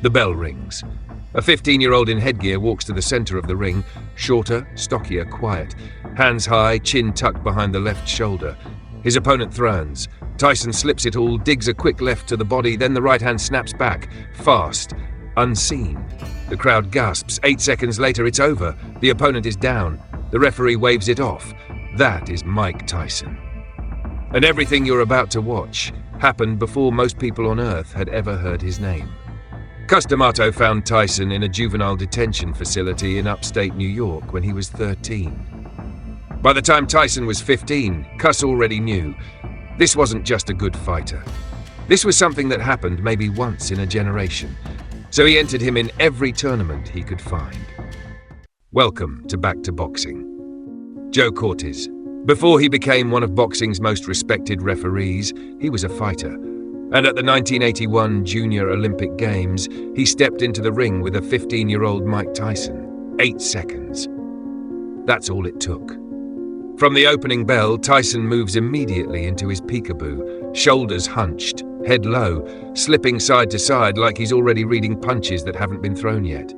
The bell rings. A 15-year-old in headgear walks to the center of the ring, shorter, stockier, quiet, hands high, chin tucked behind the left shoulder. His opponent throws. Tyson slips it all, digs a quick left to the body, then the right hand snaps back, fast, unseen. The crowd gasps. 8 seconds later, it's over. The opponent is down. The referee waves it off. That is Mike Tyson. And everything you're about to watch happened before most people on Earth had ever heard his name. Cus D'Amato found Tyson in a juvenile detention facility in upstate New York when he was 13. By the time Tyson was 15, Cus already knew this wasn't just a good fighter. This was something that happened maybe once in a generation. So he entered him in every tournament he could find. Welcome to Back to Boxing. Joe Cortez. Before he became one of boxing's most respected referees, he was a fighter. And at the 1981 Junior Olympic Games, he stepped into the ring with a 15-year-old Mike Tyson. 8 seconds. That's all it took. From the opening bell, Tyson moves immediately into his peekaboo, shoulders hunched, head low, slipping side to side like he's already reading punches that haven't been thrown yet.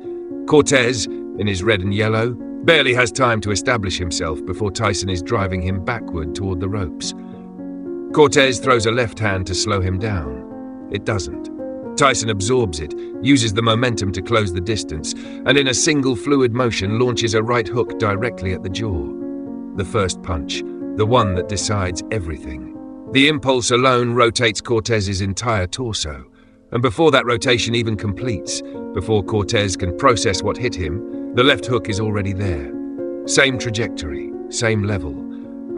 Cortez, in his red and yellow, barely has time to establish himself before Tyson is driving him backward toward the ropes. Cortez throws a left hand to slow him down. It doesn't. Tyson absorbs it, uses the momentum to close the distance, and in a single fluid motion launches a right hook directly at the jaw. The first punch, the one that decides everything. The impulse alone rotates Cortez's entire torso, and before that rotation even completes, before Cortez can process what hit him, the left hook is already there. Same trajectory, same level.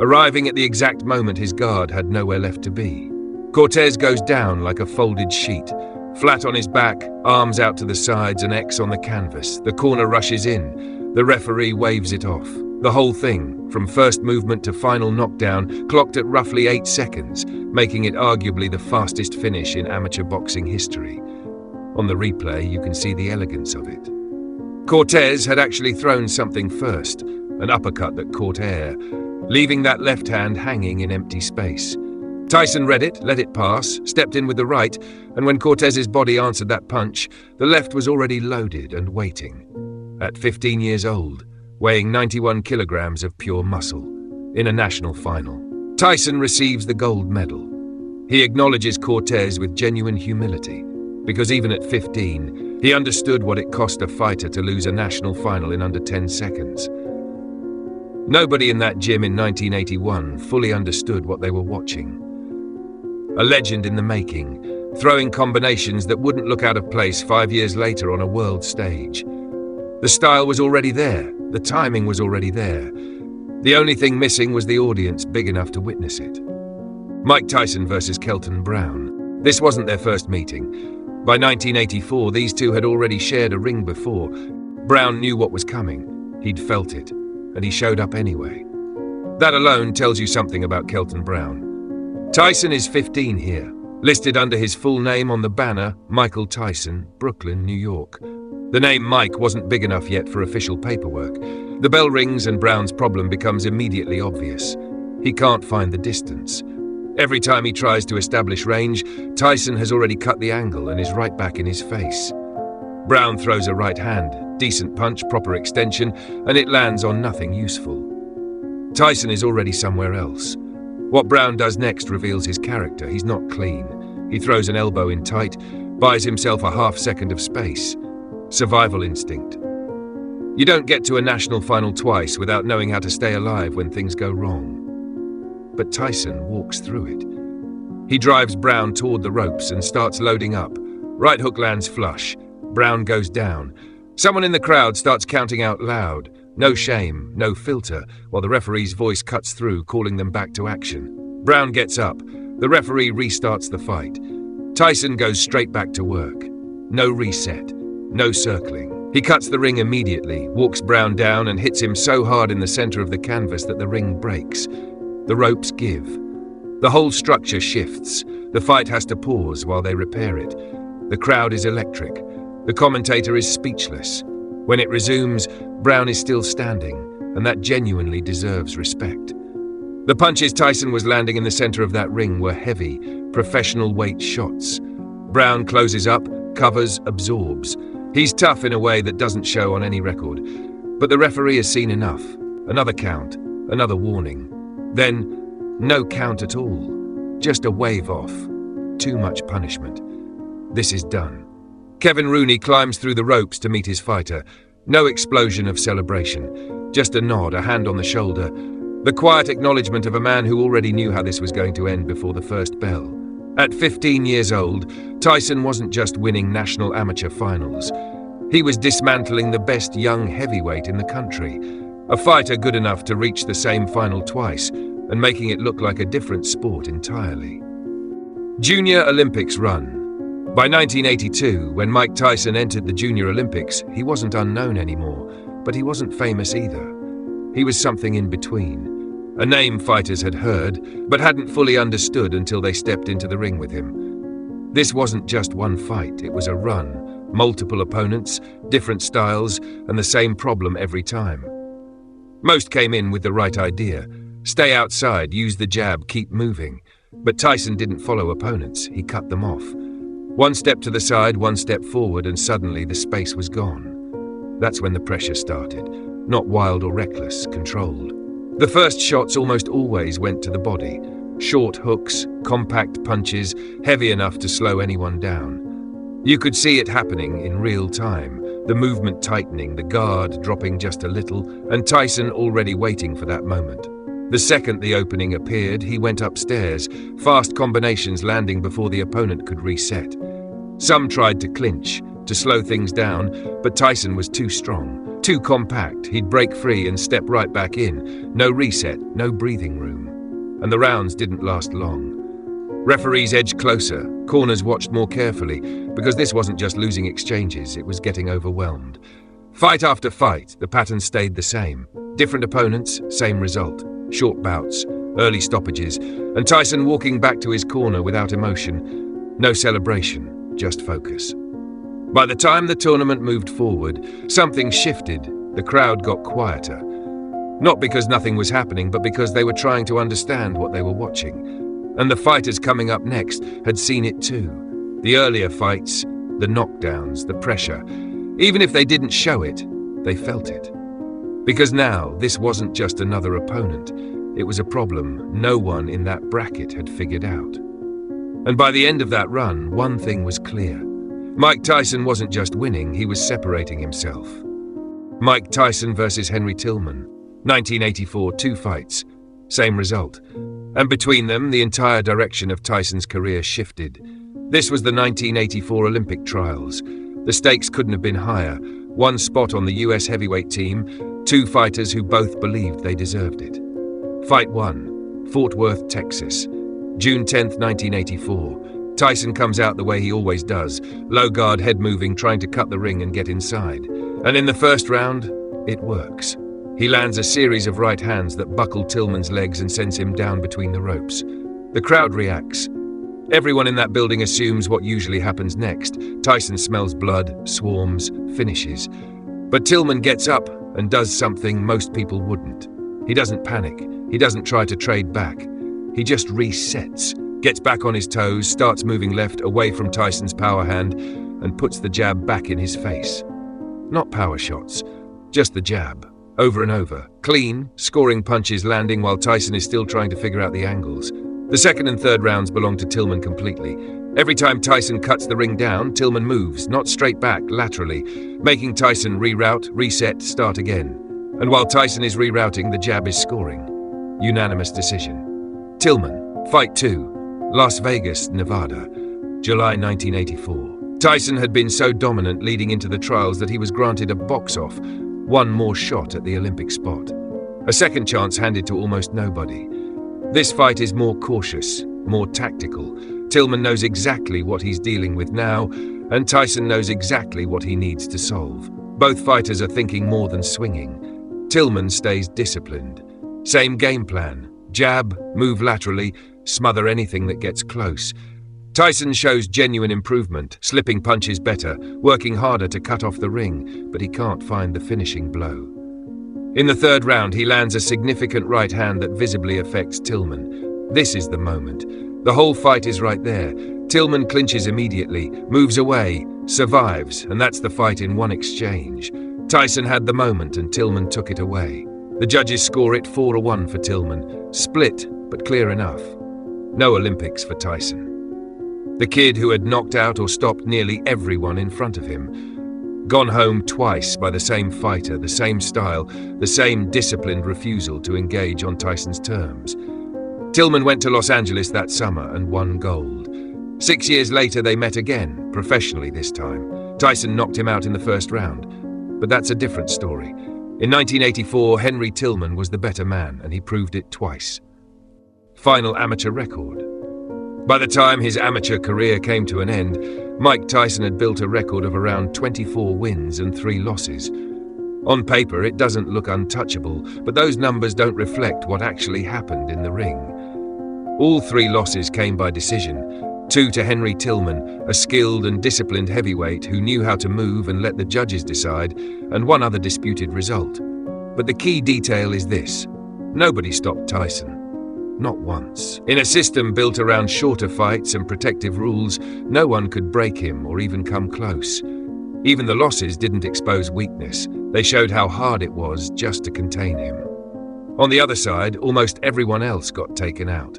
Arriving at the exact moment his guard had nowhere left to be. Cortez goes down like a folded sheet, flat on his back, arms out to the sides, an X on the canvas. The corner rushes in. The referee waves it off. The whole thing, from first movement to final knockdown, clocked at roughly 8 seconds, making it arguably the fastest finish in amateur boxing history. On the replay, you can see the elegance of it. Cortez had actually thrown something first, an uppercut that caught air, leaving that left hand hanging in empty space. Tyson read it, let it pass, stepped in with the right, and when Cortez's body answered that punch, the left was already loaded and waiting. At 15 years old, weighing 91 kilograms of pure muscle, in a national final, Tyson receives the gold medal. He acknowledges Cortez with genuine humility, because even at 15, he understood what it cost a fighter to lose a national final in under 10 seconds. Nobody in that gym in 1981 fully understood what they were watching. A legend in the making, throwing combinations that wouldn't look out of place 5 years later on a world stage. The style was already there, the timing was already there. The only thing missing was the audience big enough to witness it. Mike Tyson versus Kelton Brown. This wasn't their first meeting. By 1984, these two had already shared a ring before. Brown knew what was coming. He'd felt it. And he showed up anyway. That alone tells you something about Kelton Brown. Tyson is 15 here, listed under his full name on the banner, Michael Tyson, Brooklyn, New York. The name Mike wasn't big enough yet for official paperwork. The bell rings and Brown's problem becomes immediately obvious. He can't find the distance. Every time he tries to establish range, Tyson has already cut the angle and is right back in his face. Brown throws a right hand, decent punch, proper extension, and it lands on nothing useful. Tyson is already somewhere else. What Brown does next reveals his character. He's not clean. He throws an elbow in tight, buys himself a half second of space. Survival instinct. You don't get to a national final twice without knowing how to stay alive when things go wrong. But Tyson walks through it. He drives Brown toward the ropes and starts loading up. Right hook lands flush. Brown goes down. Someone in the crowd starts counting out loud. No shame, no filter, while the referee's voice cuts through, calling them back to action. Brown gets up. The referee restarts the fight. Tyson goes straight back to work. No reset, no circling. He cuts the ring immediately, walks Brown down and hits him so hard in the center of the canvas that the ring breaks. The ropes give. The whole structure shifts. The fight has to pause while they repair it. The crowd is electric. The commentator is speechless. When it resumes, Brown is still standing, and that genuinely deserves respect. The punches Tyson was landing in the center of that ring were heavy, professional weight shots. Brown closes up, covers, absorbs. He's tough in a way that doesn't show on any record. But the referee has seen enough. Another count, another warning. Then, no count at all. Just a wave off. Too much punishment. This is done. Kevin Rooney climbs through the ropes to meet his fighter. No explosion of celebration. Just a nod, a hand on the shoulder. The quiet acknowledgement of a man who already knew how this was going to end before the first bell. At 15 years old, Tyson wasn't just winning national amateur finals. He was dismantling the best young heavyweight in the country. A fighter good enough to reach the same final twice, and making it look like a different sport entirely. Junior Olympics run. By 1982, when Mike Tyson entered the Junior Olympics, he wasn't unknown anymore, but he wasn't famous either. He was something in between. A name fighters had heard, but hadn't fully understood until they stepped into the ring with him. This wasn't just one fight, it was a run. Multiple opponents, different styles, and the same problem every time. Most came in with the right idea. Stay outside, use the jab, keep moving. But Tyson didn't follow opponents, he cut them off. One step to the side, one step forward, and suddenly the space was gone. That's when the pressure started. Not wild or reckless, controlled. The first shots almost always went to the body. Short hooks, compact punches, heavy enough to slow anyone down. You could see it happening in real time, the movement tightening, the guard dropping just a little, and Tyson already waiting for that moment. The second the opening appeared, he went upstairs, fast combinations landing before the opponent could reset. Some tried to clinch, to slow things down, but Tyson was too strong, too compact. He'd break free and step right back in. No reset, no breathing room. And the rounds didn't last long. Referees edged closer, corners watched more carefully, because this wasn't just losing exchanges, it was getting overwhelmed. Fight after fight, the pattern stayed the same. Different opponents, same result. Short bouts, early stoppages, and Tyson walking back to his corner without emotion. No celebration, just focus. By the time the tournament moved forward, something shifted. The crowd got quieter. Not because nothing was happening, but because they were trying to understand what they were watching. And the fighters coming up next had seen it too. The earlier fights, the knockdowns, the pressure. Even if they didn't show it, they felt it. Because now, this wasn't just another opponent. It was a problem no one in that bracket had figured out. And by the end of that run, one thing was clear. Mike Tyson wasn't just winning, he was separating himself. Mike Tyson versus Henry Tillman. 1984, 2 fights. Same result. And between them, the entire direction of Tyson's career shifted. This was the 1984 Olympic trials. The stakes couldn't have been higher. 1 spot on the US heavyweight team, 2 fighters who both believed they deserved it. Fight 1, Fort Worth, Texas. June 10th, 1984. Tyson comes out the way he always does, low guard, head moving, trying to cut the ring and get inside. And in the first round, it works. He lands a series of right hands that buckle Tillman's legs and sends him down between the ropes. The crowd reacts. Everyone in that building assumes what usually happens next. Tyson smells blood, swarms, finishes. But Tillman gets up and does something most people wouldn't. He doesn't panic. He doesn't try to trade back. He just resets, gets back on his toes, starts moving left away from Tyson's power hand, and puts the jab back in his face. Not power shots, just the jab. Over and over, clean, scoring punches landing while Tyson is still trying to figure out the angles. The second and third rounds belong to Tillman completely. Every time Tyson cuts the ring down, Tillman moves, not straight back, laterally, making Tyson reroute, reset, start again. And while Tyson is rerouting, the jab is scoring. Unanimous decision. Tillman, Fight 2, Las Vegas, Nevada, July 1984. Tyson had been so dominant leading into the trials that he was granted a box-off, 1 more shot at the Olympic spot. A second chance handed to almost nobody. This fight is more cautious, more tactical. Tillman knows exactly what he's dealing with now, and Tyson knows exactly what he needs to solve. Both fighters are thinking more than swinging. Tillman stays disciplined. Same game plan. Jab, move laterally, smother anything that gets close. Tyson shows genuine improvement, slipping punches better, working harder to cut off the ring, but he can't find the finishing blow. In the third round, he lands a significant right hand that visibly affects Tillman. This is the moment. The whole fight is right there. Tillman clinches immediately, moves away, survives, and that's the fight in one exchange. Tyson had the moment and Tillman took it away. The judges score it 4-1 for Tillman, split but clear enough. No Olympics for Tyson. The kid who had knocked out or stopped nearly everyone in front of him. Gone home twice by the same fighter, the same style, the same disciplined refusal to engage on Tyson's terms. Tillman went to Los Angeles that summer and won gold. 6 years later they met again, professionally this time. Tyson knocked him out in the first round. But that's a different story. In 1984, Henry Tillman was the better man, and he proved it twice. Final amateur record. By the time his amateur career came to an end, Mike Tyson had built a record of around 24 wins and 3 losses. On paper, it doesn't look untouchable, but those numbers don't reflect what actually happened in the ring. All 3 losses came by decision. 2 to Henry Tillman, a skilled and disciplined heavyweight who knew how to move and let the judges decide, and 1 other disputed result. But the key detail is this: nobody stopped Tyson. Not once. In a system built around shorter fights and protective rules, no one could break him or even come close. Even the losses didn't expose weakness. They showed how hard it was just to contain him. On the other side, almost everyone else got taken out.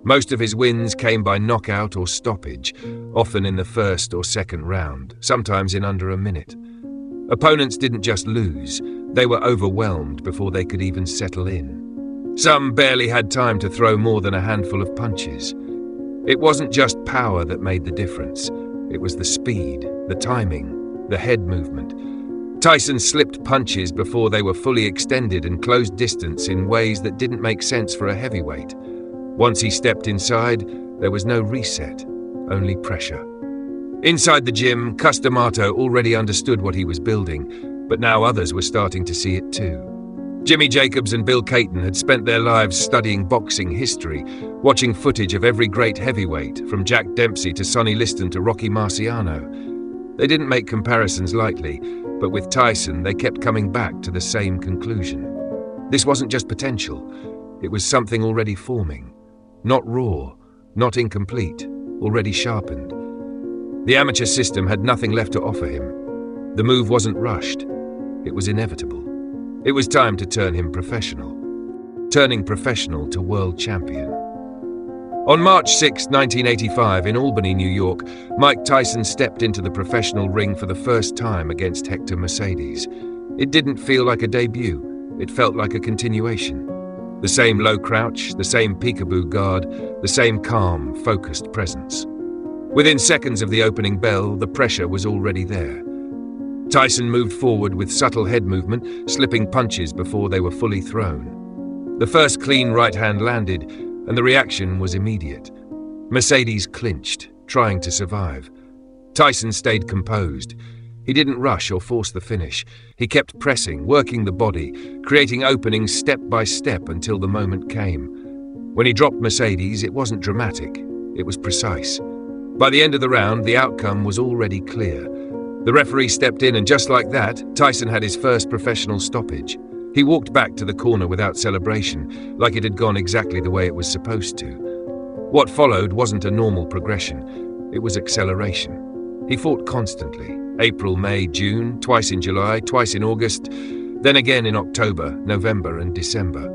Most of his wins came by knockout or stoppage, often in the first or second round, sometimes in under a minute. Opponents didn't just lose, they were overwhelmed before they could even settle in. Some barely had time to throw more than a handful of punches. It wasn't just power that made the difference. It was the speed, the timing, the head movement. Tyson slipped punches before they were fully extended and closed distance in ways that didn't make sense for a heavyweight. Once he stepped inside, there was no reset, only pressure. Inside the gym, Damato already understood what he was building, but now others were starting to see it too. Jimmy Jacobs and Bill Kelton had spent their lives studying boxing history, watching footage of every great heavyweight, from Jack Dempsey to Sonny Liston to Rocky Marciano. They didn't make comparisons lightly, but with Tyson, they kept coming back to the same conclusion. This wasn't just potential, it was something already forming. Not raw, not incomplete, already sharpened. The amateur system had nothing left to offer him. The move wasn't rushed. It was inevitable. It was time to turn him professional. Turning professional to world champion. On March 6, 1985, in Albany, New York, Mike Tyson stepped into the professional ring for the first time against Hector Mercedes. It didn't feel like a debut. It felt like a continuation. The same low crouch, the same peekaboo guard, the same calm, focused presence. Within seconds of the opening bell, the pressure was already there. Tyson moved forward with subtle head movement, slipping punches before they were fully thrown. The first clean right hand landed, and the reaction was immediate. Mercedes clinched, trying to survive. Tyson stayed composed. He didn't rush or force the finish. He kept pressing, working the body, creating openings step by step until the moment came. When he dropped Mercedes, it wasn't dramatic. It was precise. By the end of the round, the outcome was already clear. The referee stepped in, and just like that, Tyson had his first professional stoppage. He walked back to the corner without celebration, like it had gone exactly the way it was supposed to. What followed wasn't a normal progression. It was acceleration. He fought constantly. April, May, June, twice in July, twice in August, then again in October, November and December.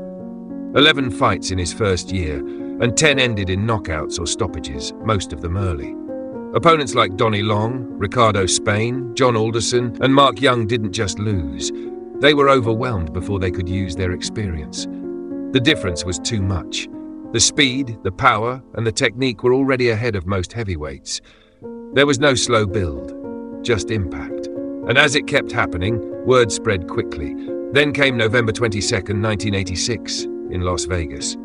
11 fights in his first year, and 10 ended in knockouts or stoppages, most of them early. Opponents like Donnie Long, Ricardo Spain, John Alderson and Mark Young didn't just lose. They were overwhelmed before they could use their experience. The difference was too much. The speed, the power and the technique were already ahead of most heavyweights. There was no slow build, just impact. And as it kept happening, word spread quickly. Then came November 22nd, 1986, in Las Vegas.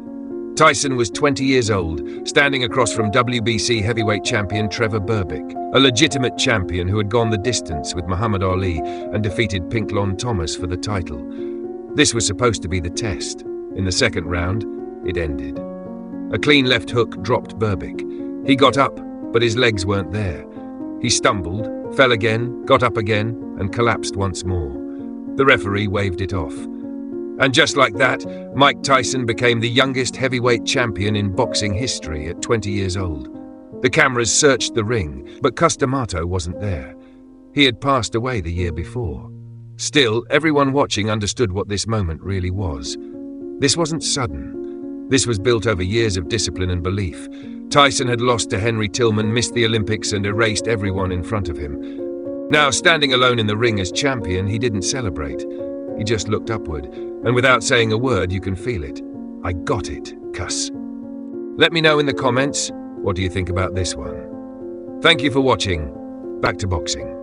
Tyson was 20 years old, standing across from WBC heavyweight champion Trevor Berbick, a legitimate champion who had gone the distance with Muhammad Ali and defeated Pinklon Thomas for the title. This was supposed to be the test. In the second round, it ended. A clean left hook dropped Berbick. He got up, but his legs weren't there. He stumbled, fell again, got up again, and collapsed once more. The referee waved it off. And just like that, Mike Tyson became the youngest heavyweight champion in boxing history at 20 years old. The cameras searched the ring, but Damato wasn't there. He had passed away the year before. Still, everyone watching understood what this moment really was. This wasn't sudden. This was built over years of discipline and belief. Tyson had lost to Henry Tillman, missed the Olympics, and erased everyone in front of him. Now, standing alone in the ring as champion, he didn't celebrate. He just looked upward, and without saying a word, you can feel it. I got it, cuss. Let me know in the comments, what do you think about this one? Thank you for watching. Back to boxing.